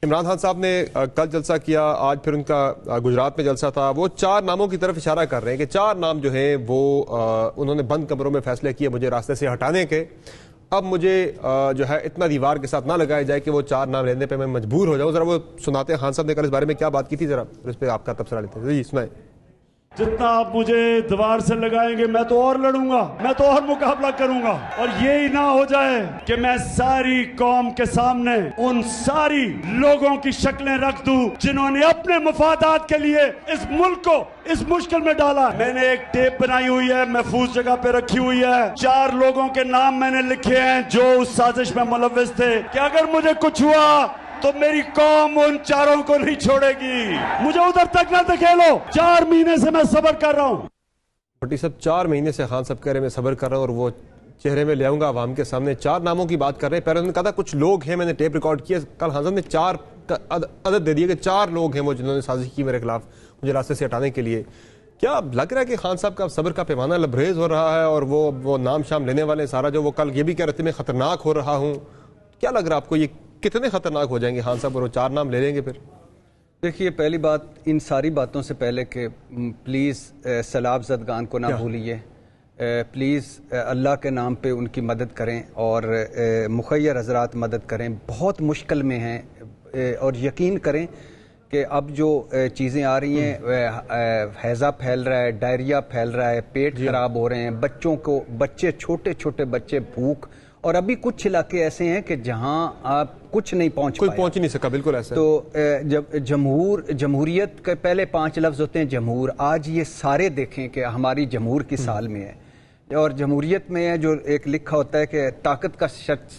عمران خان صاحب نے کل جلسہ کیا، آج پھر ان کا گجرات میں جلسہ تھا. وہ 4 ناموں کی طرف اشارہ کر رہے ہیں کہ 4 نام جو ہیں وہ انہوں نے بند کمروں میں فیصلے کیے مجھے راستے سے ہٹانے کے. اب مجھے جو ہے اتنا دیوار کے ساتھ نہ لگایا جائے کہ وہ 4 نام لینے پہ میں مجبور ہو جاؤں. ذرا وہ سناتے ہیں خان صاحب نے کل اس بارے میں کیا بات کی تھی، ذرا اس پہ آپ کا تبصرہ لیتے ہیں. جی سنائیں. جتنا آپ مجھے دیوار سے لگائیں گے میں تو اور لڑوں گا، میں تو اور مقابلہ کروں گا، اور یہی نہ ہو جائے کہ میں ساری قوم کے سامنے ان ساری لوگوں کی شکلیں رکھ دوں جنہوں نے اپنے مفادات کے لیے اس ملک کو اس مشکل میں ڈالا. میں نے ایک ٹیپ بنائی ہوئی ہے، محفوظ جگہ پہ رکھی ہوئی ہے. 4 لوگوں کے نام میں نے لکھے ہیں جو اس سازش میں ملوث تھے کہ اگر مجھے کچھ ہوا تو میری قوم ان 4 کو نہیں چھوڑے گی. مجھے ادھر تک نہ دکھیلو. 4 مہینے سے میں صبر کر رہا ہوں. بھٹی صاحب 4 مہینے سے خان صاحب کہہ رہے ہیں میں صبر کر رہا ہوں اور وہ چہرے میں لے آؤں گا عوام کے سامنے. 4 ناموں کی بات کر رہے ہیں. پہلے انہوں نے کہا تھا کچھ لوگ ہیں، میں نے ٹیپ ریکارڈ کیا. کل خان صاحب نے 4 کا عدد دے دیا کہ 4 لوگ ہیں وہ جنہوں نے سازش کی میرے خلاف مجھے راستے سے ہٹانے کے لیے. کیا لگ رہا ہے کہ خان صاحب کا صبر کا پیمانہ لبریز ہو رہا ہے اور وہ نام شام لینے والے سارا جو وہ کل یہ بھی کہہ رہے تھے میں خطرناک ہو رہا ہوں؟ کیا لگ رہا ہے آپ کو یہ کتنے خطرناک ہو جائیں گے خان صاحب اور وہ 4 نام لے لیں گے پھر؟ دیکھیے پہلی بات ان ساری باتوں سے پہلے کہ پلیز سیلاب زدگان کو نہ بھولیے، پلیز اللہ کے نام پہ ان کی مدد کریں اور مخیر حضرات مدد کریں. بہت مشکل میں ہیں اور یقین کریں کہ اب جو چیزیں آ رہی ہیں، ہیضہ پھیل رہا ہے، ڈائریا پھیل رہا ہے، پیٹ خراب ہو رہے ہیں بچے چھوٹے چھوٹے بچے بھوک، اور ابھی کچھ علاقے ایسے ہیں کہ جہاں آپ کچھ نہیں پہنچ نہیں سکا. بالکل ایسا. تو جب جمہوریت کے پہلے 5 لفظ ہوتے ہیں جمہور. آج یہ سارے دیکھیں کہ ہماری جمہور کی سال میں ہے اور جمہوریت میں ہے جو ایک لکھا ہوتا ہے کہ طاقت کا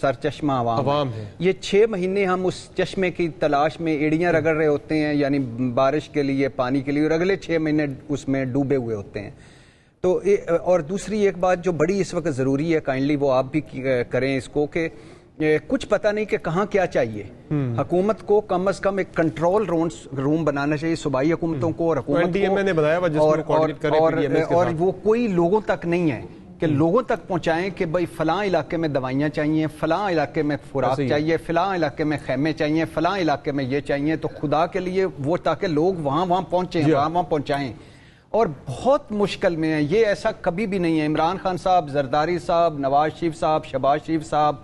سرچشمہ عوام ہے. یہ 6 مہینے ہم اس چشمے کی تلاش میں ایڑیاں رگڑ رہے ہوتے ہیں، یعنی بارش کے لیے، پانی کے لیے، اور اگلے 6 مہینے اس میں ڈوبے ہوئے ہوتے ہیں. تو اور دوسری ایک بات جو بڑی اس وقت ضروری ہے، کائنڈلی وہ آپ بھی کریں اس کو، کہ کچھ پتہ نہیں کہ کہاں کیا چاہیے. حکومت کو کم از کم ایک کنٹرول روم بنانا چاہیے صوبائی حکومتوں کو اور حکومت کو، اور وہ کوئی لوگوں تک نہیں ہے کہ لوگوں تک پہنچائیں کہ بھائی فلاں علاقے میں دوائیاں چاہیے، فلاں علاقے میں خوراک چاہیے، فلاں علاقے میں خیمے چاہیے، فلاں علاقے میں یہ چاہیے. تو خدا کے لیے وہ تاکہ لوگ وہاں پہنچیں، وہاں پہنچائیں. اور بہت مشکل میں ہے یہ، ایسا کبھی بھی نہیں ہے. عمران خان صاحب، زرداری صاحب، نواز شریف صاحب، شہباز شریف صاحب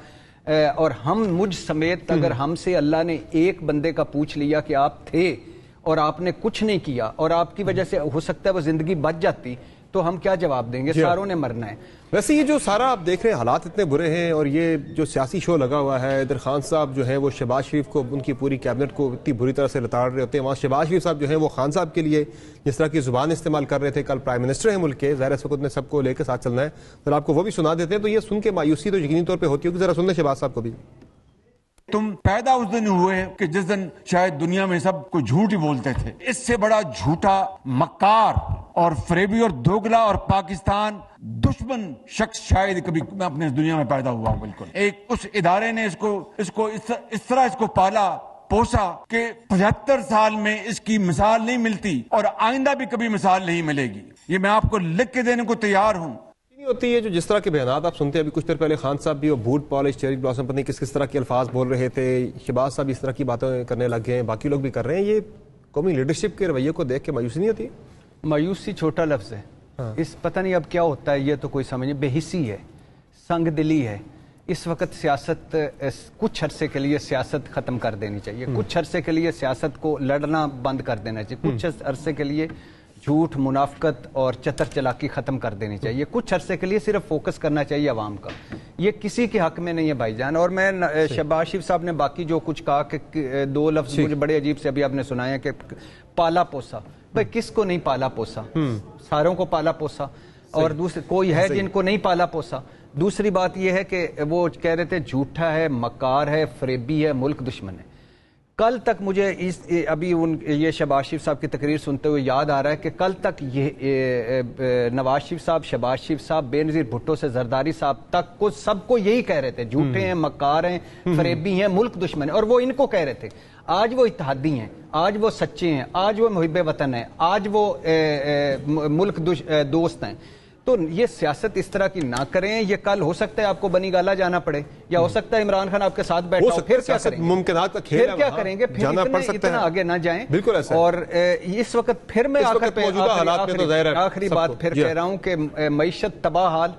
اور مجھ سمیت اگر ہم سے اللہ نے ایک بندے کا پوچھ لیا کہ آپ تھے اور آپ نے کچھ نہیں کیا اور آپ کی وجہ سے ہو سکتا ہے وہ زندگی بچ جاتی، تو ہم کیا جواب دیں گے؟ ساروں نے مرنا ہے. ویسے یہ جو سارا آپ دیکھ رہے ہیں حالات اتنے برے ہیں اور یہ جو سیاسی شو لگا ہوا ہے، ادھر خان صاحب جو ہیں وہ شہباز شریف کو، ان کی پوری کیبنٹ کو اتنی بری طرح سے لتاڑ رہے ہوتے ہیں. وہاں شہباز شریف صاحب جو ہیں وہ خان صاحب کے لیے جس طرح کی زبان استعمال کر رہے تھے، کل پرائم منسٹر ہیں ملک کے، ظاہر اس وقت نے سب کو لے کے ساتھ چلنا ہے. ذرا آپ کو وہ بھی سنا دیتے ہیں تو یہ سن کے مایوسی تو یقینی طور پہ ہوتی ہوگی. ذرا سن لیں شہباز صاحب کو بھی. تم پیدا اس دن ہوئے کہ جس دن شاید دنیا میں سب کو جھوٹ ہی بولتے تھے. اس سے بڑا جھوٹا، مکار اور فریبی اور دوگلا اور پاکستان دشمن شخص شاید کبھی میں اپنے دنیا میں پیدا ہوا ہوں. بالکل ایک اس ادارے نے اس طرح اس کو پالا پوسا کہ 75 سال میں اس کی مثال نہیں ملتی اور آئندہ بھی کبھی مثال نہیں ملے گی. یہ میں آپ کو لکھ کے دینے کو تیار ہوں. ہوتی ہے جو جس طرح کے بیانات آپ سنتے ہیں. ابھی کچھ دیر پہلے خان صاحب بھی وہ بوٹ پالش، چیری بلاسم، پتہ نہیں کس طرح کے الفاظ بول رہے تھے. شہباز صاحب اس طرح کی باتیں کرنے لگ گئے ہیں، باقی لوگ بھی کر رہے ہیں. یہ قومی لیڈرشپ کے رویے کو دیکھ کے مایوسی نہیں ہوتی؟ مایوسی چھوٹا لفظ ہے. اس پتہ نہیں اب کیا ہوتا ہے، یہ تو کوئی سمجھ نہیں. بے حسی ہے، سنگ دلی ہے. اس وقت سیاست کچھ عرصے کے لیے سیاست ختم کر دینی چاہیے. کچھ عرصے کے لیے سیاست کو لڑنا بند کر دینا چاہیے. کچھ عرصے کے لیے جھوٹ، منافقت اور چتر چلاکی ختم کر دینی چاہیے. کچھ عرصے کے لیے صرف فوکس کرنا چاہیے عوام کا. یہ کسی کے حق میں نہیں ہے بھائی جان. اور میں شہباز شریف صاحب نے باقی جو کچھ کہا کہ 2 لفظ مجھے بڑے عجیب سے ابھی آپ نے سنایا کہ پالا پوسا. بھائی کس کو نہیں پالا پوسا؟ ساروں کو پالا پوسا. اور دوسرے کوئی ہے جن کو نہیں پالا پوسا. دوسری بات یہ ہے کہ وہ کہہ رہے تھے جھوٹا ہے، مکار ہے، فریبی ہے، ملک دشمن ہے. کل تک مجھے ابھی یہ شہباز شریف صاحب کی تقریر سنتے ہوئے یاد آ رہا ہے کہ کل تک یہ نواز شریف صاحب، شہباز شریف صاحب، بے نظیر بھٹو سے زرداری صاحب تک کو سب کو یہی کہہ رہے تھے جھوٹے ہیں، مکار ہیں، فریبی ہیں، ملک دشمن ہیں. اور وہ ان کو کہہ رہے تھے. آج وہ اتحادی ہیں، آج وہ سچے ہیں، آج وہ محب وطن ہیں، آج وہ ملک دوست ہیں. تو یہ سیاست اس طرح کی نہ کریں. یہ کل ہو سکتا ہے آپ کو بنی گالا جانا پڑے, یا ہو سکتا ہے عمران خان آپ کے ساتھ بیٹھا ہو, پھر کیا کریں گے؟ ممکنات کا کھیل ہے, پھر کیا کریں گے؟ پھر اتنا آگے نہ جائیں. بالکل ایسا. اور اس وقت پھر میں آخری بات پھر کہہ رہا ہوں کہ معیشت تباہ حال,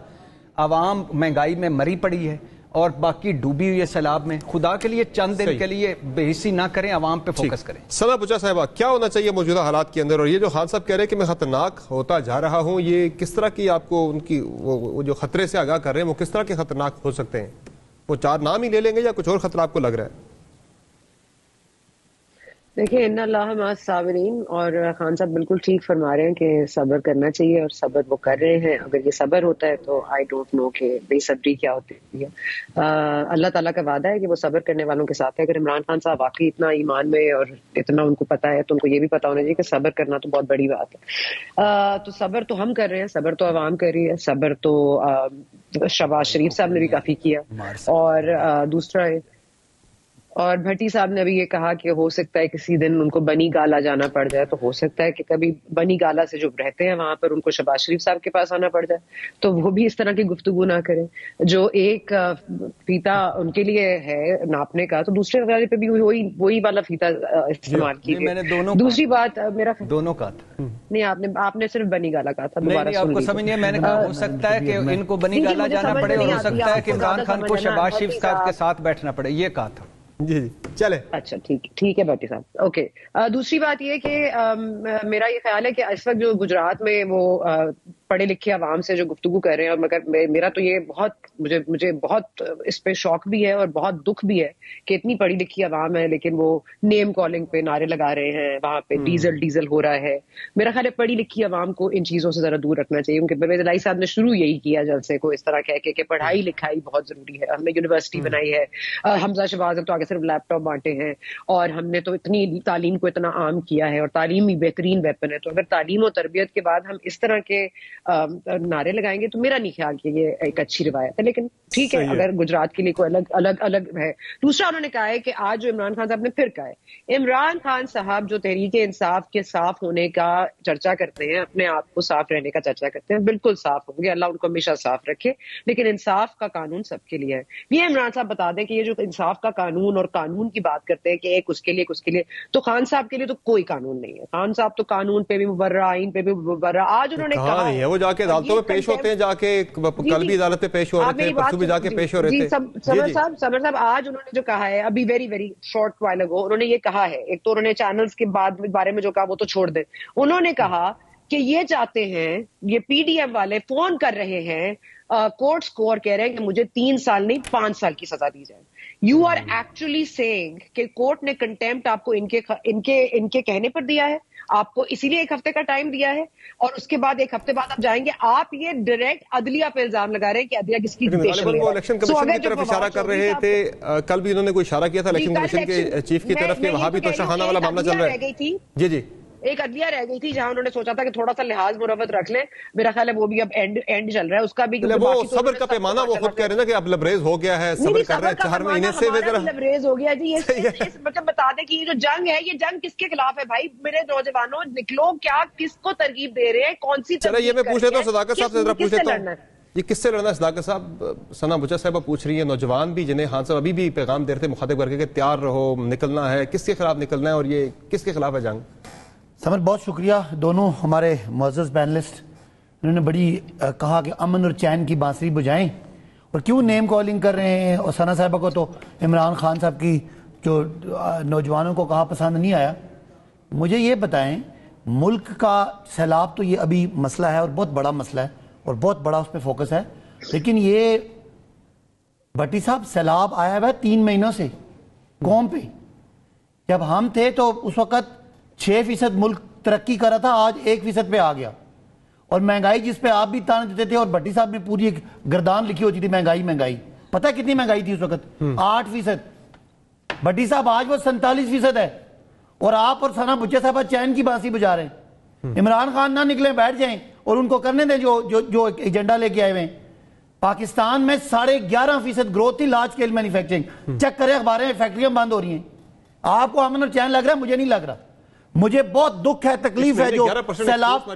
عوام مہنگائی میں مری پڑی ہے اور باقی ڈوبی ہوئی ہے سیلاب میں. خدا کے لیے چند دن کے لیے بے حسی نہ کریں, عوام پہ فوکس کریں. ثنا بچا صاحبہ, کیا ہونا چاہیے موجودہ حالات کے اندر؟ اور یہ جو خان صاحب کہہ رہے ہیں کہ میں خطرناک ہوتا جا رہا ہوں, یہ کس طرح کی آپ کو ان کی وہ جو خطرے سے آگاہ کر رہے ہیں وہ کس طرح کے خطرناک ہو سکتے ہیں؟ وہ 4 نام ہی لے لیں گے یا کچھ اور خطرہ آپ کو لگ رہا ہے؟ دیکھیں, ان اللہ مع الصابرین, اور خان صاحب بالکل ٹھیک فرما رہے ہیں کہ صبر کرنا چاہیے, اور صبر وہ کر رہے ہیں. اگر یہ صبر ہوتا ہے تو آئی ڈونٹ نو کہ بے صبری کیا ہوتی ہے. اللہ تعالیٰ کا وعدہ ہے کہ وہ صبر کرنے والوں کے ساتھ ہے. اگر عمران خان صاحب واقعی اتنا ایمان میں اور اتنا ان کو پتا ہے تو ان کو یہ بھی پتا ہونا چاہیے کہ صبر کرنا تو بہت بڑی بات ہے. تو صبر تو ہم کر رہے ہیں, صبر تو عوام کر رہی ہے, صبر تو شہباز شریف صاحب نے بھی کافی کیا, اور دوسرا اور بھٹی صاحب نے ابھی یہ کہا کہ ہو سکتا ہے کسی دن ان کو بنی گالا جانا پڑ جائے, تو ہو سکتا ہے کہ کبھی بنی گالا سے جو رہتے ہیں وہاں پر ان کو شہباز شریف صاحب کے پاس آنا پڑ جائے, تو وہ بھی اس طرح کی گفتگو نہ کریں. جو ایک فیتا ان کے لیے ہے ناپنے کا, تو دوسرے والے پہ بھی وہی والا فیتا استعمال کیجیے. دوسری بات میرا دونوں کا تھا نہیں, آپ نے صرف بنی گالا کہا تھا. دوبارہ آپ کو سمجھ نہیں, میں نے کہا ہو سکتا ہے کہ ان کو بنی گالا جانا پڑے, اور ہو سکتا ہے کہ عمران خان کو شہباز شریف صاحب کے ساتھ بیٹھنا پڑے, یہ کہا تھا. جی چلے, اچھا ٹھیک ہے بھٹی صاحب, اوکے. دوسری بات یہ کہ میرا یہ خیال ہے کہ اس وقت جو گجرات میں وہ پڑھے لکھے عوام سے جو گفتگو کر رہے ہیں, اور مگر میرا تو یہ مجھے بہت اس پہ شوق بھی ہے اور بہت دکھ بھی ہے کہ اتنی پڑھی لکھی عوام ہے لیکن وہ نیم کالنگ پہ نعرے لگا رہے ہیں, وہاں پہ ڈیزل ہو رہا ہے. میرا خیال ہے پڑھی لکھی عوام کو ان چیزوں سے ذرا دور رکھنا چاہیے, کیونکہ پرویز الہی صاحب نے شروع یہی کیا جلسے کو اس طرح کہہ کے کہ پڑھائی لکھائی بہت ضروری ہے. ہم نے یونیورسٹی بنائی ہے, حمزہ شہباز نے تو آگے صرف لیپ ٹاپ بانٹے ہیں, اور ہم نے تو اتنی تعلیم کو اتنا عام کیا ہے, اور تعلیم ہی بہترین ویپن ہے. تو اگر تعلیم و تربیت کے بعد ہم اس طرح کے نعرے لگائیں گے تو میرا نہیں خیال کہ یہ ایک اچھی روایت ہے. لیکن ٹھیک ہے, اگر گجرات کے لیے کوئی الگ ہے. دوسرا انہوں نے کہا ہے کہ آج جو عمران خان صاحب نے پھر کہا ہے, عمران خان صاحب جو تحریک انصاف کے صاف ہونے کا چرچا کرتے ہیں, اپنے آپ کو صاف رہنے کا چرچا کرتے ہیں, بالکل صاف ہوں گے, اللہ ان کو ہمیشہ صاف رکھے, لیکن انصاف کا قانون سب کے لیے ہے. یہ عمران صاحب بتا دیں کہ یہ جو انصاف کا قانون اور قانون کی بات کرتے ہیں کہ ایک اس کے لیے, تو خان صاحب کے لیے تو کوئی قانون نہیں ہے. خان صاحب تو قانون پہ بھی مبرہ, آئین پہ بھی مبرہ. آج انہوں نے کہا نہیں ہے, وہ جا کے عدالتوں میں پیش ہوتے ہیں, جا کے کل بھی عدالت پہ پیش ہو رہے تھے, پرسوں بھی جا کے پیش ہو رہے تھے. سمر صاحب آج انہوں نے جو کہا ہے, ابھی ویری شارٹ وائل اگو انہوں نے یہ کہا ہے, ایک تو انہوں نے چینلز کے بارے میں جو کہا وہ تو چھوڑ دیں, انہوں نے کہا کہ یہ چاہتے ہیں, یہ پی ڈی ایم والے فون کر رہے ہیں کورٹس کو اور کہہ رہے ہیں کہ مجھے 3 سال نہیں 5 سال کی سزا دی جائے. یو آر ایکچولی سیئنگ کہ کورٹ نے کنٹیمپٹ آپ کو ان کے کہنے پر دیا ہے, آپ کو اسی لیے 1 ہفتے کا ٹائم دیا ہے, اور اس کے بعد 1 ہفتے بعد آپ جائیں گے. آپ یہ ڈائریکٹ عدلیہ پہ الزام لگا رہے ہیں کہ عدلیہ کس کی وہ الیکشن کمیشن کی طرف اشارہ کر رہے تھے. کل بھی انہوں نے کوئی اشارہ کیا تھا الیکشن کمیشن کے چیف کی طرف, کہ وہاں بھی تو شاہانہ والا معاملہ چل رہا ہے. جی ایک عدلیہ رہ گئی تھی جہاں انہوں نے سوچا تھا کہ تھوڑا سا لحاظ مروت رکھ لیں. میرا خیال ہے وہ بھی اب اینڈ چل رہا ہے اس کا بھی. وہ صبر کا پیمانہ وہ خود کہہ رہے ہیں کہ اب لبریز ہو گیا ہے, صبر کر رہے ہیں 4 مہینے سے لبریز ہو گیا. جی مطلب بتا دیں کہ یہ جو جنگ ہے, یہ جنگ کس کے خلاف ہے بھائی؟ میرے نوجوانوں نکلو, کیا کس کو ترغیب دے رہے ہیں, کون سی چلے یہ میں پوچھ لیتا ہوں صداقت صاحب سے, ذرا پوچھ لیتا ہوں یہ کس سے لڑنا ہے صداقت صاحب؟ ثنا بچا صاحبہ پوچھ رہی ہے, نوجوان بھی جنہیں خان صاحب ابھی بھی پیغام دے رہے تھے مخاطب کر کے کہ تیار رہو, نکلنا ہے, کس کے خلاف نکلنا ہے, اور یہ کس کے خلاف ہے جنگ؟ سمر بہت شکریہ دونوں ہمارے معزز پینلسٹ, انہوں نے بڑی کہا کہ امن اور چین کی بانسری بجائیں, اور کیوں نیم کالنگ کر رہے ہیں. اور ثنا صاحبہ کو تو عمران خان صاحب کی جو نوجوانوں کو کہا پسند نہیں آیا. مجھے یہ بتائیں, ملک کا سیلاب تو یہ ابھی مسئلہ ہے اور بہت بڑا مسئلہ ہے اور بہت بڑا اس پہ فوکس ہے, لیکن یہ بھٹی صاحب سیلاب آیا ہوا ہے 3 مہینوں سے قوم پہ. جب ہم تھے تو اس وقت 6% ملک ترقی کر رہا تھا, آج 1% پہ آ گیا. اور مہنگائی جس پہ آپ بھی تانے دیتے تھے, اور بھٹی صاحب نے پوری ایک گردان لکھی ہوتی تھی مہنگائی. پتہ ہے کتنی مہنگائی تھی اس وقت؟ 8%. بھٹی صاحب آج وہ 47% ہے, اور آپ اور ثنا بچا صاحب چین کی بانسی بجا رہے ہیں. عمران خان نہ نکلیں, بیٹھ جائیں اور ان کو کرنے دیں جو ایجنڈا لے کے آئے ہوئے ہیں. پاکستان میں 11.5% گروتھ تھی لارج اسکیل مینوفیکچرنگ. چیک کریں اخباریں, فیکٹریاں بند ہو رہی ہیں. آپ کو امن اور چین لگ رہا ہے, مجھے نہیں لگ رہا. مجھے بہت دکھ ہے, تکلیف ہے جو سیلاب.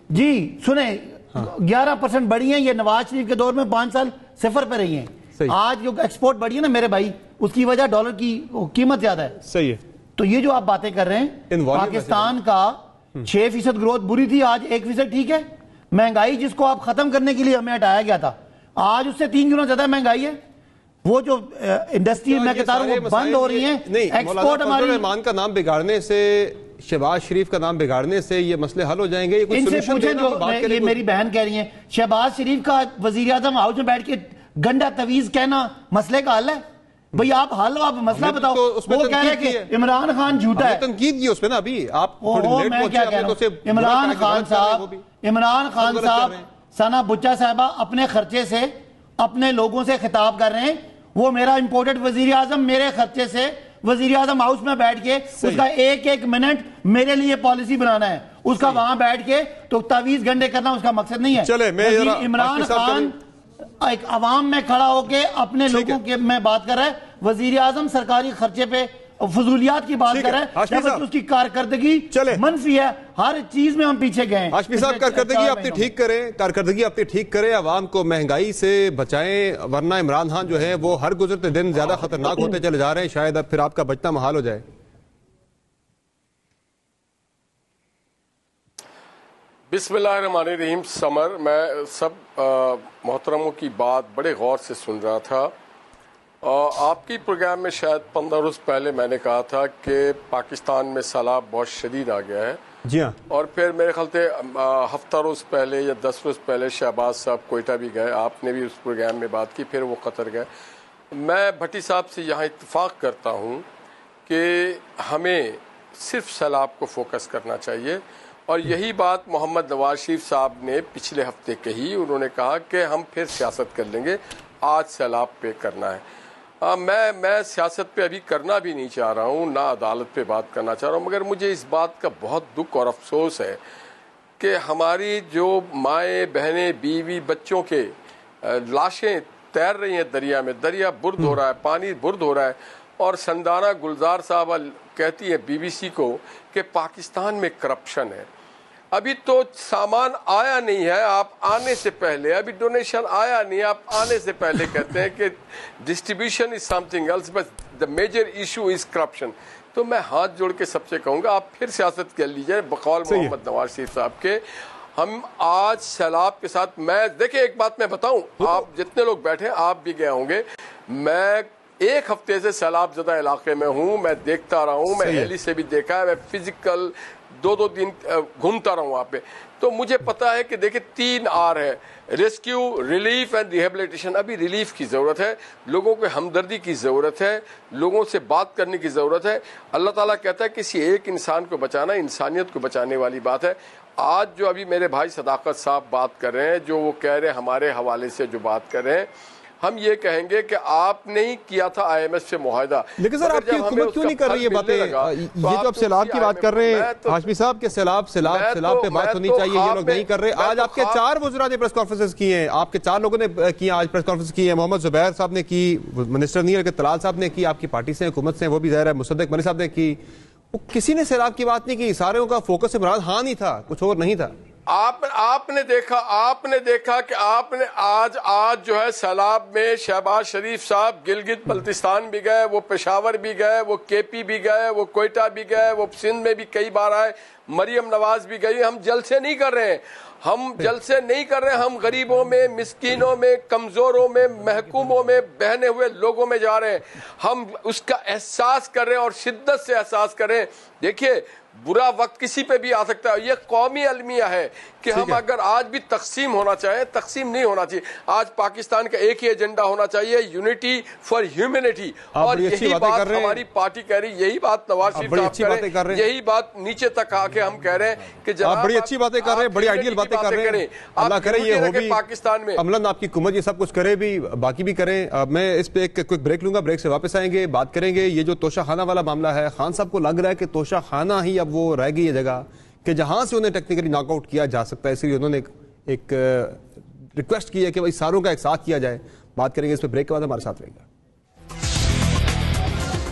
جی سنیں, 11% بڑھی ہیں. یہ نواز شریف کے دور میں 5 سال صفر پہ رہی ہیں. آج جو ایکسپورٹ بڑھی ہے نا میرے بھائی, اس کی وجہ ڈالر کی قیمت زیادہ ہے. صحیح ہے. تو یہ جو آپ باتیں کر رہے ہیں, پاکستان کا 6% گروتھ بری تھی, آج 1% ٹھیک ہے. مہنگائی جس کو آپ ختم کرنے کے لیے ہمیں ہٹایا گیا تھا, آج اس سے 3 گنا زیادہ مہنگائی ہے. وہ جو انڈسٹری میں کہتا ہوں وہ بند ہو رہی ہیں. ایکسپورٹ ہماری رحمان کا نام بگاڑنے سے, شہباز شریف کا نام بگاڑنے سے یہ مسئلے حل ہو جائیں گے؟ ان سے پوچھیں جو یہ میری بہن کہہ رہی ہیں, شہباز شریف کا وزیر اعظم ہاؤس میں بیٹھ کے گنڈا تویز کہنا مسئلے کا حل ہے؟ بھئی آپ حل ہو, آپ مسئلہ بتاؤ. وہ کہہ رہے کہ عمران خان جھوٹا ہے. تنقید کی اس پہ نا ابھی آپ میں کیا کہہ رہا ہوں, عمران خان صاحب ثنا بچہ صاحبہ اپنے خرچے سے اپنے لوگوں سے خطاب کر رہے ہیں. وہ میرا امپورٹڈ وزیر اعظم میرے خرچے سے وزیر اعظم ہاؤس میں بیٹھ کے اس کا ایک منٹ میرے لیے پالیسی بنانا ہے, اس کا وہاں بیٹھ کے تو تعویذ گنڈے کرنا اس کا مقصد نہیں ہے. عمران خان ایک عوام میں کھڑا ہو کے اپنے لوگوں کے میں بات کر رہا ہے, وزیر اعظم سرکاری خرچے پہ فضولیات کی بات کر رہا ہے, جب اس کی کارکردگی منفی ہے. ہر چیز میں ہم پیچھے گئے ہیں. ہاشمی صاحب کارکردگی اپنی ٹھیک کریں, کارکردگی اپنی ٹھیک کریں, عوام کو مہنگائی سے بچائیں, ورنہ عمران خان جو ہے وہ ہر گزرتے دن زیادہ خطرناک ہوتے چلے جا رہے ہیں. شاید اب پھر آپ کا بچنا محال ہو جائے. بسم اللہ الرحمن الرحیم. سمر, میں سب محترموں کی بات بڑے غور سے سن رہا تھا. آپ کی پروگرام میں شاید 15 روز پہلے میں نے کہا تھا کہ پاکستان میں سیلاب بہت شدید آ گیا ہے. جی ہاں. اور پھر میرے خیال سے ہفتہ روز پہلے یا 10 روز پہلے شہباز صاحب کوئٹہ بھی گئے, آپ نے بھی اس پروگرام میں بات کی, پھر وہ قطر گئے. میں بھٹی صاحب سے یہاں اتفاق کرتا ہوں کہ ہمیں صرف سیلاب کو فوکس کرنا چاہیے, اور یہی بات محمد نواز شریف صاحب نے پچھلے ہفتے کہی. انہوں نے کہا کہ ہم پھر سیاست کر لیں گے, آج سیلاب پہ کرنا ہے. میں سیاست پہ ابھی کرنا بھی نہیں چاہ رہا ہوں, نہ عدالت پہ بات کرنا چاہ رہا ہوں, مگر مجھے اس بات کا بہت دکھ اور افسوس ہے کہ ہماری جو مائیں بہنیں بیوی بچوں کے لاشیں تیر رہی ہیں دریا میں, دریا برد ہو رہا ہے, پانی برد ہو رہا ہے, اور سندانہ گلزار صاحبہ کہتی ہے BBC کو کہ پاکستان میں کرپشن ہے. ابھی تو سامان آیا نہیں ہے, آپ آنے سے پہلے, ابھی ڈونیشن آیا نہیں, آپ آنے سے پہلے کہتے ہیں کہ distribution is something else, but the major issue is corruption. تو میں ہاتھ جوڑ کے سب سے کہوں گا, آپ پھر سیاست کر لیجئے بقول محمد نواز شریف صاحب کے. ہم آج سیلاب کے ساتھ, میں دیکھیں ایک بات میں بتاؤں, آپ جتنے لوگ بیٹھے آپ بھی گئے ہوں گے, میں 1 ہفتے سے سیلاب زدہ علاقے میں ہوں, میں دیکھتا رہا ہوں, میں ہیلی سے بھی دیکھا ہے, میں فزیکل 2 دن گھومتا رہا ہوں وہاں پہ. تو مجھے پتا ہے کہ دیکھیں 3 R ہے, ریسکیو, ریلیف اینڈ ریہیبلیٹیشن. ابھی ریلیف کی ضرورت ہے, لوگوں کو ہمدردی کی ضرورت ہے, لوگوں سے بات کرنے کی ضرورت ہے. اللہ تعالیٰ کہتا ہے کسی ایک انسان کو بچانا انسانیت کو بچانے والی بات ہے. آج جو ابھی میرے بھائی صداقت صاحب بات کر رہے ہیں, جو وہ کہہ رہے ہیں ہمارے حوالے سے جو بات کر رہے ہیں, ہم یہ کہیں گے کہ آپ نے ہی کیا تھا IMF سے معاہدہ. لیکن سر آپ کی حکومت کیوں نہیں کر رہی ہے باتیں؟ یہ جو آپ سیلاب کی بات کر رہے ہیں ہاشمی صاحب, کے سیلاب پہ بات ہونی چاہیے, یہ لوگ نہیں کر رہے. آج آپ کے 4 وزراء نے پریس کانفرنسز کی ہیں, آپ کے 4 لوگوں نے کی آج پریس کانفرنس کی ہے. محمد زبیر صاحب نے کی, منسٹر نہیں ہے طلال صاحب نے کی, آپ کی پارٹی سے حکومت سے, وہ بھی ظاہر ہے مصدق منی صاحب نے کی. کسی نے سیلاب کی بات نہیں کی, ساروں کا فوکس عمران خان ہی تھا, کچھ اور نہیں تھا. آپ نے دیکھا کہ آپ نے آج جو ہے سیلاب میں شہباز شریف صاحب گلگت بلتستان بھی گئے, وہ پشاور بھی گئے, وہ KP بھی گئے, وہ کوئٹہ بھی گئے, وہ سندھ میں بھی کئی بار آئے, مریم نواز بھی گئی. ہم جلسے نہیں کر رہے ہیں, ہم غریبوں میں, مسکینوں میں, کمزوروں میں, محکوموں میں, بہنے ہوئے لوگوں میں جا رہے ہیں. ہم اس کا احساس کر رہے ہیں اور شدت سے احساس کر رہے ہیں. دیکھیے برا وقت کسی پہ بھی آ سکتا ہے, یہ قومی المیہ ہے کہ ہم اگر آج بھی تقسیم ہونا چاہیں, تقسیم نہیں ہونا چاہیے. آج پاکستان کا ایک ہی ایجنڈا ہونا چاہیے, یونٹی فار ہیومینٹی. اور یہی بات ہماری پارٹی کہہ رہی, یہی بات نواز شریف صاحب کہہ رہے ہیں, یہی بات نیچے تک آ کے ہم کہہ رہے ہیں کہ جناب بڑی اچھی باتیں کر رہے ہیں, بڑی آئیڈیل باتیں کر رہے ہیں. اللہ کرے یہ ہو بھی پاکستان میں عملاً آپ کی حکومت یہ سب کچھ کرے بھی, باقی بھی کریں. میں اس پہ ایک کوئک بریک لوں گا, بریک سے واپس آئیں گے, بات کریں گے. یہ جو توشہ خانہ والا معاملہ ہے, خان صاحب کو لگ رہا ہے کہ توشہ خانہ ہی اب وہ رہ گئی ہے جگہ کہ جہاں سے انہیں ٹیکنیکلی ناک آؤٹ کیا جا سکتا ہے, اس لیے انہوں نے ایک ریکویسٹ کی ہے کہ ساروں کا ایک ساتھ کیا جائے. بات کریں گے اس پہ, بریک کے بعد ہمارے ساتھ رہے گا.